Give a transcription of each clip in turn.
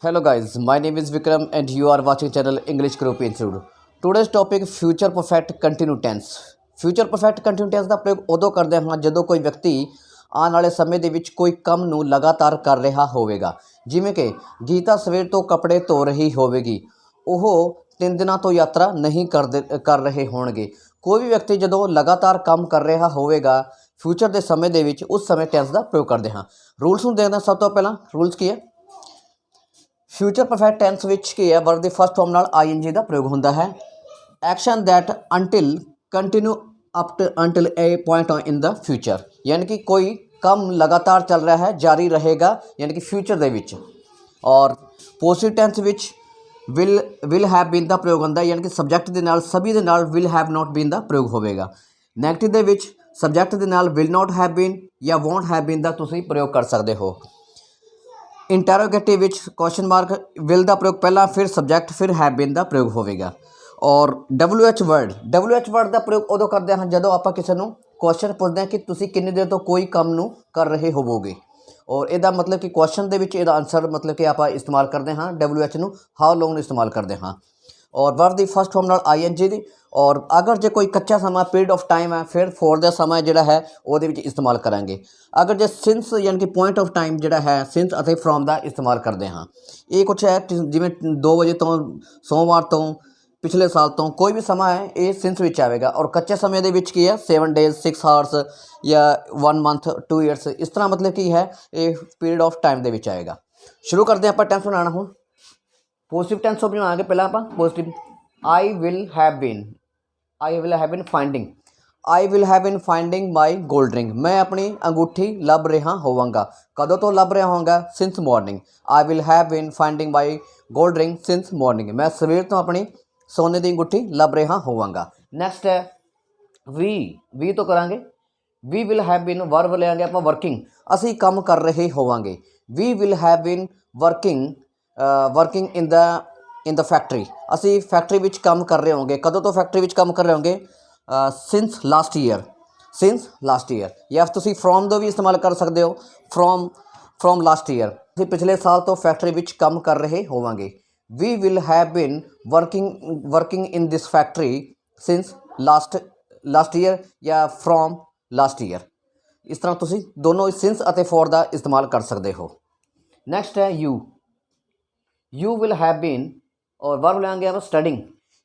Hello guys, my name is Vikram and you are watching channel English Group Institute. Today's topic future perfect continuous tense. Future perfect continuous tense ਦਾ ਪ੍ਰਯੋਗ ਉਦੋਂ ਕਰਦੇ ਹਾਂ ਜਦੋਂ ਕੋਈ ਵਿਅਕਤੀ ਆਉਣ ਵਾਲੇ ਸਮੇਂ ਦੇ ਵਿੱਚ ਕੋਈ ਕੰਮ ਨੂੰ ਲਗਾਤਾਰ ਕਰ ਰਿਹਾ ਹੋਵੇਗਾ। ਜਿਵੇਂ ਕਿ ਗੀਤਾ ਸਵੇਰ ਤੋਂ ਕੱਪੜੇ ਧੋ ਰਹੀ ਹੋਵੇਗੀ, ਉਹ 3 ਦਿਨਾਂ ਤੋਂ ਯਾਤਰਾ ਨਹੀਂ ਕਰ ਰਹੇ ਹੋਣਗੇ। ਕੋਈ ਵੀ ਵਿਅਕਤੀ ਜਦੋਂ ਲਗਾਤਾਰ ਕੰਮ ਕਰ ਰਿਹਾ ਹੋਵੇਗਾ ਫਿਊਚਰ ਦੇ ਸਮੇਂ ਦੇ ਵਿੱਚ ਉਸ ਸਮੇਂ ਟੈਂਸ ਦਾ ਪ੍ਰਯੋਗ ਕਰਦੇ ਹਾਂ। ਰੂਲਸ ਨੂੰ ਦੇਖਦੇ ਹਾਂ। ਸਭ ਤੋਂ ਪਹਿਲਾਂ ਰੂਲਸ ਕੀ ਹੈ। ਫਿਊਚਰ ਪਰਫੈਕਟ ਟੈਂਸ ਵਿੱਚ ਕੀ ਹੈ, ਵਰਬ ਦੀ ਫਸਟ ਫਾਰਮ ਨਾਲ ਆਈਐਨਜੀ ਦਾ ਪ੍ਰਯੋਗ ਹੁੰਦਾ ਹੈ। Action that until continue up to until a point in the future, ਯਾਨੀ ਕਿ ਕੋਈ ਕੰਮ ਲਗਾਤਾਰ ਚੱਲ ਰਿਹਾ ਹੈ, ਜਾਰੀ ਰਹੇਗਾ, ਯਾਨੀ ਕਿ ਫਿਊਚਰ ਦੇ ਵਿੱਚ। ਔਰ ਪੋਜ਼ਿਟਿਵ ਟੈਂਸ ਵਿੱਚ ਵਿਲ ਹੈਵ ਬੀਨ ਦਾ ਪ੍ਰਯੋਗ ਹੁੰਦਾ, ਯਾਨੀ ਕਿ ਸਬਜੈਕਟ ਦੇ ਨਾਲ ਸਭੀ ਦੇ ਨਾਲ ਵਿਲ ਹੈਵ ਨਾਟ ਬੀਨ ਦਾ ਪ੍ਰਯੋਗ ਹੋਵੇਗਾ। ਨੈਗੇਟਿਵ ਦੇ ਵਿੱਚ ਸਬਜੈਕਟ ਦੇ ਨਾਲ ਵਿਲ ਨਾਟ ਹੈਵ ਬੀਨ ਜਾਂ ਵੋਂਟ ਹੈਵ ਬੀਨ ਦਾ ਤੁਸੀਂ ਪ੍ਰਯੋਗ ਕਰ ਸਕਦੇ ਹੋ। ਇੰਟਰੋਗੇਟਿਵ ਵਿੱਚ ਕੁਐਸਚਨ ਮਾਰਕ ਵਿਲ ਦਾ ਪ੍ਰਯੋਗ ਪਹਿਲਾਂ, ਫਿਰ ਸਬਜੈਕਟ, ਫਿਰ ਹੈਵ ਬੀਨ ਦਾ ਪ੍ਰਯੋਗ ਹੋਵੇਗਾ। ਔਰ WH ਵਰਡ ਦਾ ਪ੍ਰਯੋਗ ਉਦੋਂ ਕਰਦੇ ਹਾਂ ਜਦੋਂ ਆਪਾਂ ਕਿਸੇ ਨੂੰ ਕੁਐਸਚਨ ਪੁੱਛਦੇ ਹਾਂ ਕਿ ਤੁਸੀਂ ਕਿੰਨੀ ਦੇਰ ਤੋਂ ਕੋਈ ਕੰਮ ਨੂੰ ਕਰ ਰਹੇ ਹੋਵੋਗੇ। ਔਰ ਇਹਦਾ ਮਤਲਬ ਕਿ ਕੁਐਸਚਨ ਦੇ ਵਿੱਚ ਇਹਦਾ ਆਨਸਰ ਮਤਲਬ ਕਿ ਆਪਾਂ ਇਸਤੇਮਾਲ ਕਰਦੇ ਹਾਂ WH ਨੂੰ, ਹਾਊ ਲੌਂਗ ਨੂੰ ਇਸਤੇਮਾਲ ਕਰਦੇ ਹਾਂ। ਔਰ ਵਰਬ ਦੀ ਫਸਟ ਫਾਰਮ ਨਾਲ ING ਦੀ। ਔਰ ਅਗਰ ਜੇ ਕੋਈ ਕੱਚਾ ਸਮਾਂ ਪੀਰੀਅਡ ਆਫ ਟਾਈਮ ਹੈ, ਫਿਰ ਫੋਰ ਦਾ ਸਮਾਂ ਜਿਹੜਾ ਹੈ ਉਹਦੇ ਵਿੱਚ ਇਸਤੇਮਾਲ ਕਰਾਂਗੇ। ਅਗਰ ਜੇ ਸਿੰਸ ਯਾਨੀ ਕਿ ਪੁਆਇੰਟ ਆਫ ਟਾਈਮ ਜਿਹੜਾ ਹੈ ਸਿੰਸ ਅਤੇ ਫਰੋਮ ਦਾ ਇਸਤੇਮਾਲ ਕਰਦੇ ਹਾਂ। ਇਹ ਕੁਛ ਹੈ ਜਿਵੇਂ 2 ਵਜੇ ਤੋਂ, ਸੋਮਵਾਰ ਤੋਂ, ਪਿਛਲੇ ਸਾਲ ਤੋਂ, ਕੋਈ ਵੀ ਸਮਾਂ ਹੈ ਇਹ ਸਿੰਸ ਵਿੱਚ ਆਵੇਗਾ। ਔਰ ਕੱਚੇ ਸਮੇਂ ਦੇ ਵਿੱਚ ਕੀ ਹੈ 7 days 6 hours ਜਾਂ 1 month 2 years, ਇਸ ਤਰ੍ਹਾਂ ਮਤਲਬ ਕੀ ਹੈ ਇਹ ਪੀਰੀਅਡ ਆਫ ਟਾਈਮ ਦੇ ਵਿੱਚ ਆਏਗਾ। ਸ਼ੁਰੂ ਕਰਦੇ ਆਪਾਂ ਟੈਂਸ ਬਣਾਉਣਾ। ਹੁਣ ਪੋਜ਼ਿਟਿਵ ਟੈਂਸ ਬਣਾਵਾਂਗੇ। ਪਹਿਲਾਂ ਆਪਾਂ positive I will have been finding my gold ring। मैं अपनी अंगूठी ਲੱਭ ਰਿਹਾ ਹੋਵਾਂਗਾ। ਕਦੋਂ ਤੋਂ ਲੱਭ ਰਿਹਾ ਹੋਵਾਂਗਾ? since morning। I will have been finding my gold ring since morning। ਮੈਂ ਸਵੇਰ ਤੋਂ ਆਪਣੀ ਸੋਨੇ ਦੀ ਅੰਗੂਠੀ ਲੱਭ ਰਿਹਾ ਹੋਵਾਂਗਾ। ਨੈਕਸਟ ਹੈ ਵੀ ਤੋਂ ਕਰਾਂਗੇ। we will have been verb ਲਿਆਂਗੇ ਆਪਾਂ working, ਅਸੀਂ ਕੰਮ ਕਰ ਰਹੇ ਹੋਵਾਂਗੇ। we will have been working in the factory, ਅਸੀਂ ਫੈਕਟਰੀ ਵਿੱਚ ਕੰਮ ਕਰ ਰਹੇ ਹੋਵਾਂਗੇ। ਕਦੋਂ ਤੋਂ ਫੈਕਟਰੀ ਵਿੱਚ ਕੰਮ ਕਰ ਰਹੇ ਹੋਵਾਂਗੇ? since last year। ਜਾਂ ਤੁਸੀਂ from ਦਾ ਵੀ ਇਸਤੇਮਾਲ ਕਰ ਸਕਦੇ ਹੋ, from last year, ਅਸੀਂ ਪਿਛਲੇ ਸਾਲ ਤੋਂ ਫੈਕਟਰੀ ਵਿੱਚ ਕੰਮ ਕਰ ਰਹੇ ਹੋਵਾਂਗੇ। we will have been working in this factory since last year ਜਾਂ from last year। ਇਸ ਤਰ੍ਹਾਂ ਤੁਸੀਂ ਦੋਨੋਂ since ਅਤੇ for ਦਾ ਇਸਤੇਮਾਲ ਕਰ ਸਕਦੇ ਹੋ। ਨੈਕਸਟ ਹੈ you will have been, और वर्ब लेंगे आप studying.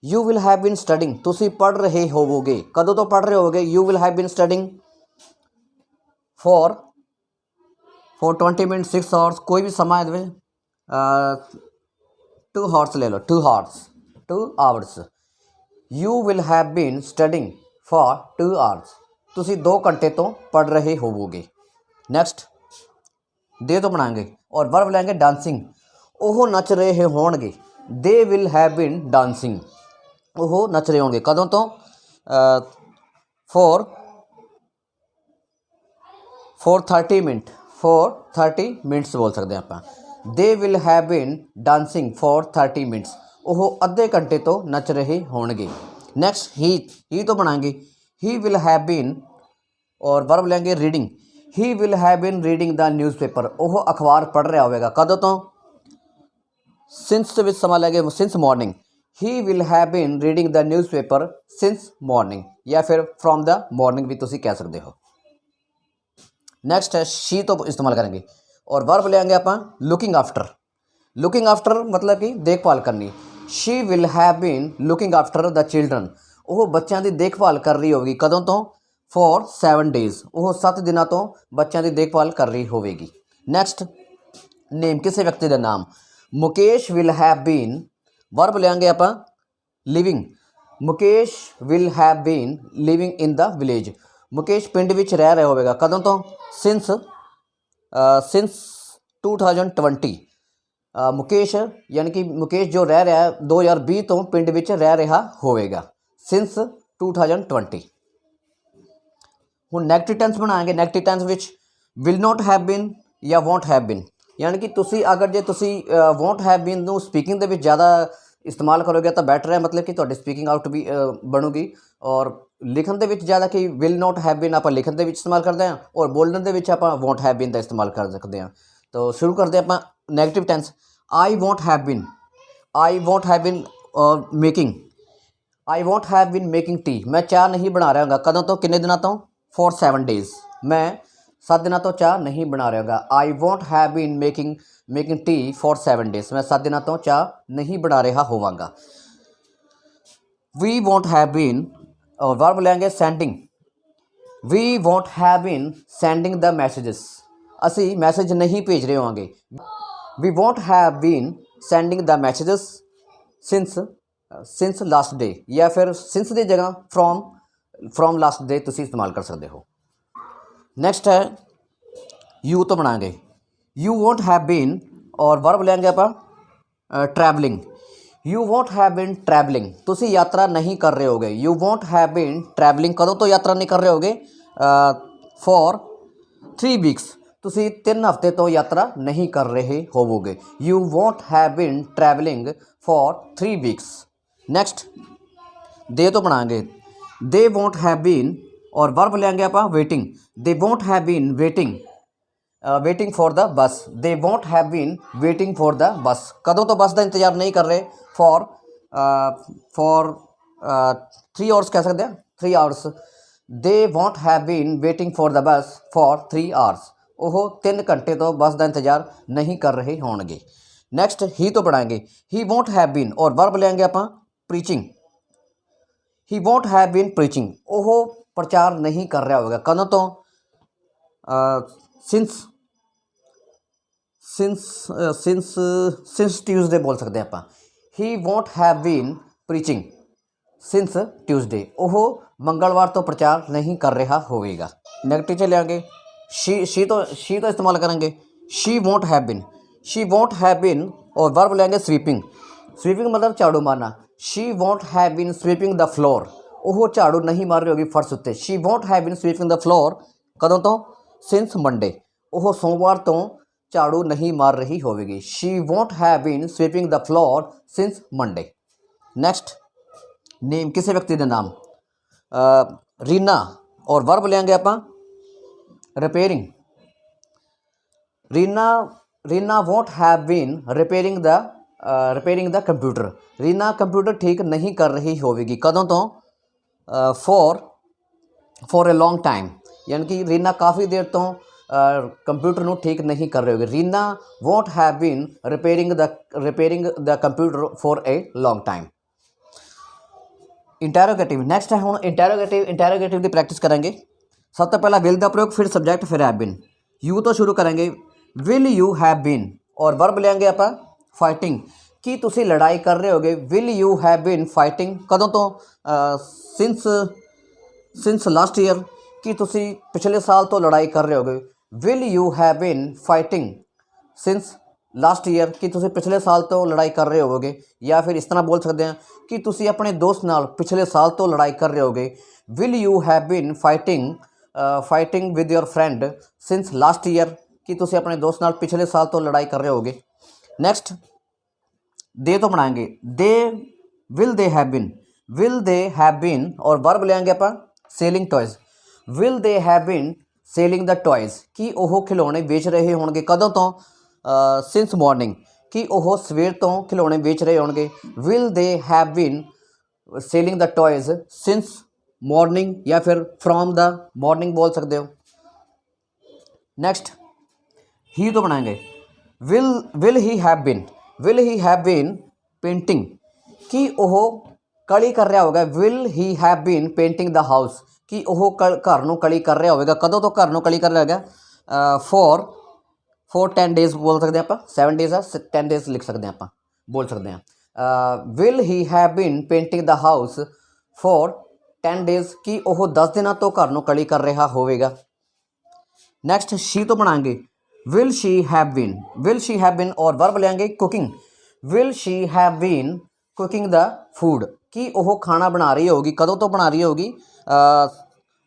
You will have been studying, तुसी पढ़ रहे होवोगे। कदों तो पढ़ रहे होवोगे? You will have been studying for 20 minutes 6 hours, कोई भी समय 2 hours ले लो, 2 hours। You will have been studying for 2 hours, तुसी 2 घंटे तो पढ़ रहे होवोगे। नेक्स्ट दे तो बनाएंगे और वर्ब लेंगे डांसिंग, ਉਹ ਨੱਚ ਰਹੇ ਹੋਣਗੇ। They will have bean dancing, ਉਹ ਨੱਚ ਰਹੇ ਹੋਣਗੇ। ਕਦੋਂ ਤੋਂ? for 30 minutes ਬੋਲ ਸਕਦੇ ਆਪਾਂ। They will have bean dancing for 30 minutes, ਉਹ ਅੱਧੇ ਘੰਟੇ ਤੋਂ ਨੱਚ ਰਹੇ ਹੋਣਗੇ। ਨੈਕਸਟ ਹੀ ਤੋਂ ਬਣਾएंगे। ਹੀ ਵਿਲ ਹੈਵ ਬੀਨ ਔਰ ਵਰਬ ਲੈਂਗੇ reading. He will have been reading the newspaper, ਉਹ ਅਖਬਾਰ ਪੜ੍ਹ ਰਿਹਾ ਹੋਵੇਗਾ। ਕਦੋਂ ਤੋਂ? since ਦੇ ਵਿੱਚ ਸਮਾਂ ਲੱਗੇ since morning। he will have been reading the newspaper since morning, ਜਾਂ ਫਿਰ from the morning ਵੀ ਤੁਸੀਂ ਕਹਿ ਸਕਦੇ ਹੋ। ਨੈਕਸਟ ਹੈ she ਤੋਂ ਇਸਤੇਮਾਲ ਕਰਾਂਗੇ ਔਰ ਵਰਬ ਲਿਆਂਗੇ ਆਪਾਂ looking after ਮਤਲਬ ਕਿ ਦੇਖਭਾਲ ਕਰਨੀ। she will have been looking after the children, ਉਹ ਬੱਚਿਆਂ ਦੀ ਦੇਖਭਾਲ ਕਰ ਰਹੀ ਹੋਵੇਗੀ। ਕਦੋਂ ਤੋਂ? for 7 days, ਉਹ 7 ਦਿਨਾਂ ਤੋਂ ਬੱਚਿਆਂ ਦੀ ਦੇਖਭਾਲ ਕਰ ਰਹੀ ਹੋਵੇਗੀ। ਨੈਕਸਟ ਨੇਮ, ਕਿਸੇ ਵਿਅਕਤੀ ਦਾ ਨਾਮ। Mukesh will have been, verb ਲਿਆਂਗੇ ਆਪਾਂ living. Mukesh will have been living in the village, Mukesh ਪਿੰਡ ਵਿੱਚ ਰਹਿ ਰਿਹਾ ਹੋਵੇਗਾ। ਕਦੋਂ ਤੋਂ? since 2020। ਮੁਕੇਸ਼ ਯਾਨੀ ਕਿ ਮੁਕੇਸ਼ ਜੋ ਰਹਿ ਰਿਹਾ 2020 ਤੋਂ ਪਿੰਡ ਵਿੱਚ ਰਹਿ ਰਿਹਾ ਹੋਵੇਗਾ। since 2020। ਹੁਣ ਨੈਗੇਟਿਵ ਟੈਂਸ ਬਣਾਵਾਂਗੇ। ਨੈਗੇਟਿਵ ਟੈਂਸ ਵਿੱਚ ਵਿਲ ਨਾਟ ਹੈਵ ਬੀਨ ਜਾਂ ਵੋਂਟ ਹੈਵ ਬੀਨ, ਯਾਨੀ ਕਿ ਤੁਸੀਂ ਅਗਰ ਜੇ ਤੁਸੀਂ ਵੋਂਟ ਹੈਵ ਬੀਨ ਨੂੰ ਸਪੀਕਿੰਗ ਦੇ ਵਿੱਚ ਜ਼ਿਆਦਾ ਇਸਤੇਮਾਲ ਕਰੋਗੇ ਤਾਂ ਬੈਟਰ ਹੈ, ਮਤਲਬ ਕਿ ਤੁਹਾਡੀ ਸਪੀਕਿੰਗ ਆਊਟ ਵੀ ਬਣੂਗੀ। ਔਰ ਲਿਖਣ ਦੇ ਵਿੱਚ ਜ਼ਿਆਦਾ ਕਿ ਵਿਲ ਨਾਟ ਹੈਵ ਬੀਨ ਆਪਾਂ ਲਿਖਣ ਦੇ ਵਿੱਚ ਇਸਤੇਮਾਲ ਕਰਦੇ ਹਾਂ ਔਰ ਬੋਲਣ ਦੇ ਵਿੱਚ ਆਪਾਂ ਵੋਂਟ ਹੈਵ ਬੀਨ ਦਾ ਇਸਤੇਮਾਲ ਕਰ ਸਕਦੇ ਹਾਂ। ਤਾਂ ਸ਼ੁਰੂ ਕਰਦੇ ਆਪਾਂ negative tense. I won't have been, I won't have been making, I won't have been making tea, मैं चाह नहीं बना रहा हूँ कदों तो किन्ने दिनों तो फॉर 7 डेज़, मैं 7 दिनों तो चाह नहीं बना रहा हूँ। I won't have been making tea for 7 days, मैं 7 दिनों तो चाह नहीं बना रहा होवांगा। वी वॉन्ट हैव बीन और वर्ब लेंगे sending, we won't have been sending the messages, असी मैसेज नहीं भेज रहे होंगे। We won't have been sending the messages since last day, या फिर सिंस की जगह फ्रॉम लास्ट डे तुसी इस्तेमाल कर सकते हो। नैक्सट है यू तो बनाएंगे, यू वॉन्ट हैव बीन और वर्ब लेंगे आप travelling, you won't have been travelling, तुसी यात्रा नहीं कर रहे होगे। You won't have been travelling, कदों तो यात्रा नहीं कर रहे होगे फॉर 3 वीक्स, तुसी 3 हफ्ते तो यात्रा नहीं कर रहे होवोगे। You won't have been travelling for 3 weeks. Next they तो बनाएंगे, दे वॉन्ट हैव बीन और वर्ब लेंगे आप waiting, they won't have been waiting for the bus, they won't have been waiting for the bus, कदों तो बस का इंतजार नहीं कर रहे फॉर 3 आवर्स कह सकते हैं, 3 hours. They won't have been waiting for the bus for 3 hours, वो 3 घंटे तो बस का इंतजार नहीं कर रहे होंगे। नैक्सट ही तो बनाएंगे, ही वॉन्ट हैव बीन और वर्ब लेंगे आप preaching, he won't have been preaching, वो प्रचार नहीं कर रहा होगा कदों तो सिंस ट्यूसडे बोल सकते हैं आप। He won't have been preaching since Tuesday, वो मंगलवार तो प्रचार नहीं कर रहा होगा। नेगेटिव चले आएंगे, शी तो इस्तेमाल करेंगे, she won't have been, she won't have been और वर्ब लेंगे स्वीपिंग, स्वीपिंग मतलब झाड़ू मारना। She won't have been sweeping the floor, वो झाड़ू नहीं मार रही होगी फर्श उत्ते। She won't have been sweeping the floor कदों तो सिंस मंडे, वो सोमवार तो झाड़ू नहीं मार रही होगी। She won't have been sweeping the floor since Monday. Next name किसी व्यक्ति का नाम, रीना और वर्ब लेंगे आप repairing, Reena won't have been repairing the computer, Reena computer ठीक नहीं कर रही होगी कदों तो फॉर ए लॉन्ग टाइम, यानी कि रीना काफ़ी देर तो कंप्यूटर नू ठीक नहीं कर रही होगी। Reena won't have been repairing the computer for a long time. Interrogative next है, हुण इंटैरोगेटिव की प्रैक्टिस करेंगे। सब तो पहला विल का प्रयोग, फिर सब्जेक्ट, फिर हैव बीन। यू तो शुरू करेंगे, विल यू हैव बीन और वर्ब लेंगे आप फाइटिंग, कि तुसी लड़ाई कर रहे होगे। Will you have been fighting कदों तो सिंस लास्ट ईयर, कि तुसी पिछले साल तो लड़ाई कर रहे होगे। Will you have been fighting since last year, कि तुसी पिछले साल तो लड़ाई कर रहे होगे। या फिर इस तरह बोल सकते हैं कि तुसी अपने दोस्त नाल पिछले साल तो लड़ाई कर रहे होगे। Will you have been fighting with your friend since last year, कि तुसी अपने दोस्त नाल पिछले साल तो लड़ाई कर रहे होगे। नेक्स्ट दे तो बनाएंगे, विल दे हैव बीन और वर्ब लेंगे आप selling toys, will they have been selling the toys, कि वो खिलौने बेच रहे होंगे कदों तो सिंस मॉर्निंग, कि वो सवेर तो खिलौने बेच रहे होंगे। Will they have been selling the toys since morning, या फिर फ्रॉम द मॉर्निंग बोल सकते हो। नेक्स्ट ही तो बनाएंगे, will he have been painting, कि वो कली कर रहा होगा। Will he have been painting the house, कि वो घर नूं कली कर रहा होगा कदों तो घर नूं कली कर रहा होगा फॉर 10 डेज़ बोल सकते हैं आप, 7 डेज़ है 10 डेज़ लिख सकते हैं आप, बोल सकते हैं। Will he have been painting the house for 10 days, कि वो 10 दिनों तो घर नूं कली कर रहा होगा। नेक्स्ट शी तो बनाएंगे, विल शी हैव बीन और वर्ब लेंगे cooking, will she have been cooking the food, कि वो खाना बना रही होगी कदों तो बना रही होगी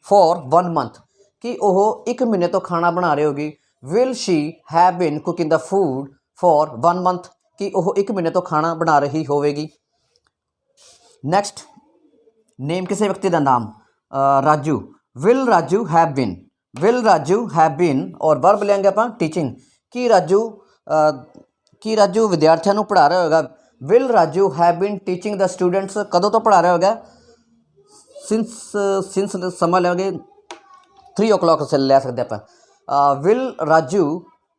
फॉर 1 मंथ, कि वो 1 महीने तो खाना बना रही होगी। Will she have been cooking the food for 1 month, कि वो 1 महीने तो खाना बना रही होगी। नेक्स्ट नेम किसी व्यक्ति का नाम, Raju, will Raju have been और वर्ब लेंगे आप टीचिंग, कि राजू ਕੀ ਰਾਜੂ ਵਿਦਿਆਰਥੀਆਂ ਨੂੰ ਪੜ੍ਹਾ ਰਿਹਾ ਹੋਵੇਗਾ। Will Raju have been teaching the students, ਕਦੋਂ ਤੋਂ ਪੜ੍ਹਾ ਰਿਹਾ ਹੋਵੇਗਾ। ਸਿੰਸ ਸਮਾਂ ਲਵਾਂਗੇ 3 o'clock से ਲੈ ਸਕਦੇ ਆਪਾਂ।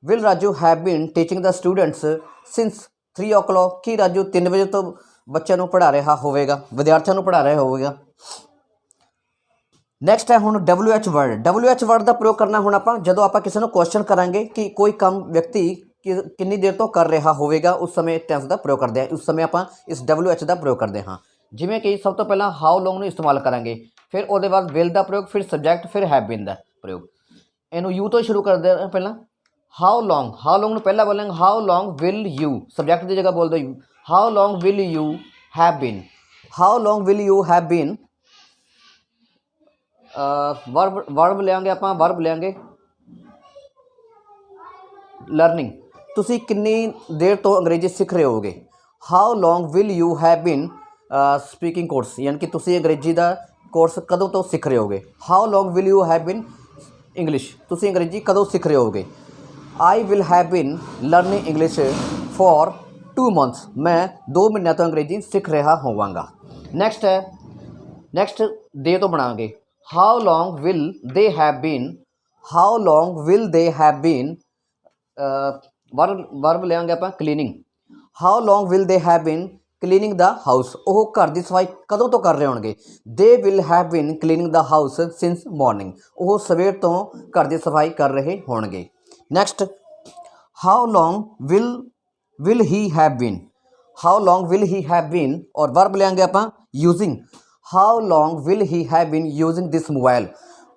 Will Raju have been teaching the students since 3 o'clock, ਕੀ ਰਾਜੂ 3 ਵਜੇ ਤੋਂ ਬੱਚਿਆਂ ਨੂੰ ਪੜ੍ਹਾ ਰਿਹਾ ਹੋਵੇਗਾ, ਵਿਦਿਆਰਥੀਆਂ ਨੂੰ ਪੜ੍ਹਾ ਰਿਹਾ ਹੋਵੇਗਾ। ਨੈਕਸਟ ਹੈ ਹੁਣ WH ਵਰਡ। WH ਵਰਡ ਦਾ ਪ੍ਰਯੋਗ ਕਰਨਾ ਹੁਣ ਆਪਾਂ ਜਦੋਂ ਆਪਾਂ ਕਿਸੇ ਨੂੰ ਕੁਐਸਚਨ ਕਰਾਂਗੇ ਕਿ ਕੋਈ ਕੰਮ ਵਿਅਕਤੀ ਕਿੰਨੀ ਦੇਰ ਤੋਂ ਕਰ ਰਿਹਾ ਹੋਵੇਗਾ, ਉਸ ਸਮੇਂ ਟੈਂਸ ਦਾ ਪ੍ਰਯੋਗ ਕਰਦੇ ਹਾਂ। ਉਸ ਸਮੇਂ ਆਪਾਂ ਇਸ WH ਦਾ ਪ੍ਰਯੋਗ ਕਰਦੇ ਹਾਂ। ਜਿਵੇਂ ਕਿ ਸਭ ਤੋਂ ਪਹਿਲਾਂ ਹਾਊ ਲੌਂਗ ਨੂੰ ਇਸਤੇਮਾਲ ਕਰਾਂਗੇ, ਫਿਰ ਉਹਦੇ ਬਾਅਦ ਵਿਲ ਦਾ ਪ੍ਰਯੋਗ, ਫਿਰ ਸਬਜੈਕਟ, ਫਿਰ ਹੈਵ ਬੀਨ ਦਾ ਪ੍ਰਯੋਗ। ਇਹਨੂੰ ਯੂ ਤੋਂ ਸ਼ੁਰੂ ਕਰਦੇ ਹਾਂ। ਪਹਿਲਾਂ ਹਾਊ ਲੌਂਗ ਨੂੰ ਪਹਿਲਾਂ ਬੋਲਾਂਗੇ how long will you, subject ਦੀ ਜਗ੍ਹਾ ਬੋਲ ਦੋ you. How long will you have been, how long will you have been. Verb ਲਿਆਂਗੇ ਆਪਾਂ, ਵਰਬ ਲਿਆਂਗੇ ਲਰਨਿੰਗ, ਤੁਸੀਂ ਕਿੰਨੀ ਦੇਰ ਤੋਂ ਅੰਗਰੇਜ਼ੀ ਸਿੱਖ ਰਹੇ ਹੋਗੇ। How long will you have bean speaking course, ਯਾਨੀ ਕਿ ਤੁਸੀਂ ਅੰਗਰੇਜ਼ੀ ਦਾ ਕੋਰਸ ਕਦੋਂ ਤੋਂ ਸਿੱਖ ਰਹੇ ਹੋਗੇ। How long will you have bean English, ਤੁਸੀਂ ਅੰਗਰੇਜ਼ੀ ਕਦੋਂ ਸਿੱਖ ਰਹੇ ਹੋਗੇ। I will have bean learning English for 2 months, ਮੈਂ 2 ਮਹੀਨਿਆਂ ਤੋਂ ਅੰਗਰੇਜ਼ੀ ਸਿੱਖ ਰਿਹਾ ਹੋਵਾਂਗਾ। ਨੈਕਸਟ ਹੈ, ਨੈਕਸਟ ਦੇ ਤੋਂ ਬਣਾਵਾਂਗੇ how long will they have been, how long will they have been. Verb ਲਿਆਂਗੇ ਆਪਾਂ cleaning, how long will they have been cleaning the house, ਉਹ ਘਰ ਦੀ ਸਫਾਈ ਕਦੋਂ ਤੋਂ ਕਰ ਰਹੇ ਹੋਣਗੇ। They will have been cleaning the house since morning, ਉਹ ਸਵੇਰ ਤੋਂ ਘਰ ਦੀ ਸਫਾਈ ਕਰ ਰਹੇ ਹੋਣਗੇ। Next how long will he have been, how long will he have been. ਔਰ ਵਰਬ ਲਿਆਂਗੇ ਆਪਾਂ using, how long will he have been using this mobile,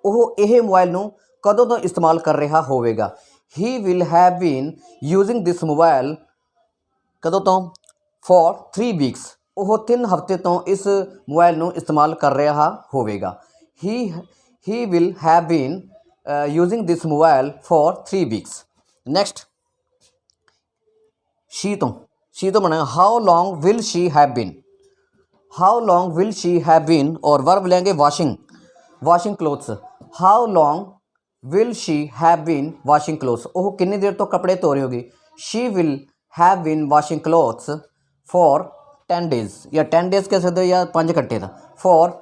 ਉਹ ਇਹ ਮੋਬਾਈਲ ਨੂੰ ਕਦੋਂ ਤੋਂ ਇਸਤੇਮਾਲ ਕਰ ਰਿਹਾ ਹੋਵੇਗਾ। He will have been using this mobile ਕਦੋਂ ਤੋਂ ਫॉर 3 weeks, ਉਹ 3 ਹਫ਼ਤੇ ਤੋਂ ਇਸ ਮੋਬਾਈਲ ਨੂੰ ਇਸਤੇਮਾਲ ਕਰ ਰਿਹਾ ਹੋਵੇਗਾ। He will have been using this mobile for 3 weeks। Next she ਤੋਂ ਬਣੇਗਾ how long will she have been, how long will she have been. ਔਰ ਵਰਬ ਲੈਂਗੇ washing clothes, how long will she have been washing clothes, ਉਹ ਕਿੰਨੀ ਦੇਰ ਤੋਂ ਕੱਪੜੇ ਧੋ ਰਹੀ ਹੋਗੀ। She will have been washing clothes for 10 days, या 10 days कह सकते हो या 5 घंटे का, फॉर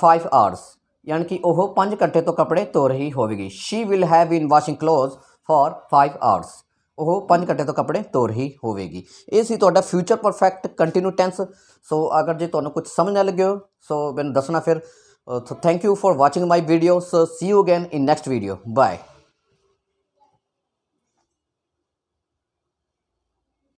5 hours, यानी कि वह 5 घंटे तो कपड़े धो रही होगी। She will have been washing clothes for 5 hours, वो 5 घंटे तो कपड़े धो रही होगी। ये सी तुहाडा फ्यूचर परफेक्ट कंटिन्यू टेंस। सो अगर जे तुहानू कुछ समझ ना लगे हो सो मैंने दसना फिर। Thank you for watching my video. So see you again in next video, bye.